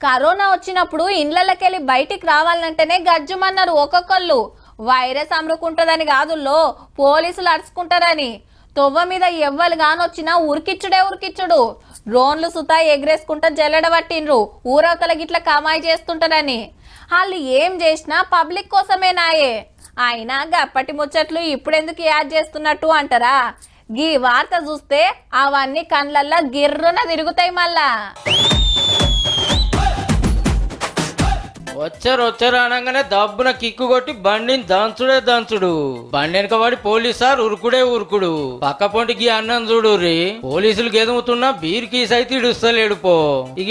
Corona వచ్చినప్పుడు ఇండ్లకెళ్ళి బయటికి రావాలంటేనే గజ్జుమన్నారు ఒక్కొక్కళ్ళు. వైరస్ అమ్ముకుంటుందని కాదుల్లో, పోలీసులు అరుచుకుంటారని. తొవ్వ మీద ఎవ్వరు గానొచ్చినా ఉరికిచ్చుడు. డ్రోన్లు సుతా ఎగరేసుకుంటా జల్లడబట్టిండ్రు, ఊరవతల గిట్ల కమాయి చేస్తుంటారని. వాళ్ళు ఏం చేసినా పబ్లిక్ కోసమేనాయే. అయినా గప్పటి ముచ్చట్లు ఇప్పుడెందుకు యాడ్ చేస్తున్నట్టు అంటారా? గీ వార్త చూస్తే అవన్నీ కండ్లల్లా గిర్రున తిరుగుతాయి మళ్ళా. వచ్చారు అనగానే దబ్బున కిక్కు కొట్టి బండిని దంచుడు. బండి వెనక పడి పోలీసారు ఉరుకుడు. పక్క పొంటికి అన్నం చూడుర్రి. పోలీసులు గెదుముతున్నా బీర్ కీస్ అయితే ఇడుస్తలేడు పో.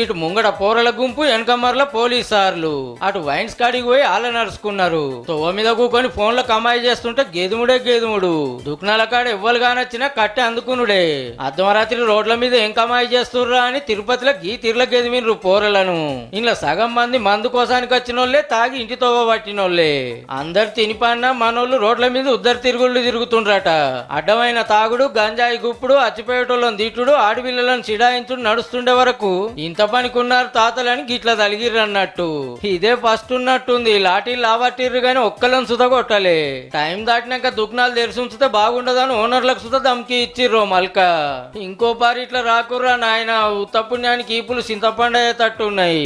ఇటు ముంగడ పోరల గుంపు వెనక మరల పోలీసార్లు అటు వైన్స్ కాడికి పోయి ఆల నడుచుకున్నారు. తొవ్వ మీద కూకొని ఫోన్లో కమాయి చేస్తుంటే గెదుముడు. దుకాణాల కాడ ఎవ్వరు కానొచ్చినా కట్టి అందుకునుడే. అర్ధమరాత్రి రోడ్ల మీద ఏం కమాయి చేస్తుర్రా అని తిరుపతిలో గీ తిర్ల గెదిమిన్రు పోరలను. ఇంట్లో సగం మంది మందు కోసానికి వచ్చినోళ్లే, తాగి ఇంటి తోవ పట్టినోళ్లే. అందరు తినిపన్నా మనోళ్ళు రోడ్ల మీద ఉద్దరు తిరుగుతుండ్రట. అడ్డమైన తాగుడు, గంజాయి గుప్పుడు, అచ్చిపోయేటోళ్ళని తిట్టుడు, ఆడపిల్లలను చిడాయించుడు నడుస్తుండే వరకు ఇంత పనికున్నారు తాతలని గిట్ల తలిగిర్రన్నట్టు. ఇదే ఫస్ట్ ఉన్నట్టుంది. లాఠీలు లావట్టిర్రు గాని ఒక్కలను సుత కొట్టలే. టైం దాటినాక దుకాణాలు తెరిచి ఉంచితే బాగుండదని ఓనర్లకు సుత దమ్కి ఇచ్చిర్రో మల్క. ఇంకో పారి ఇట్లా రాకుర్రా నాయన, ఉత్తపుణ్యానికి ఈపులు చింతపండు అయ్యేటట్టున్నాయి.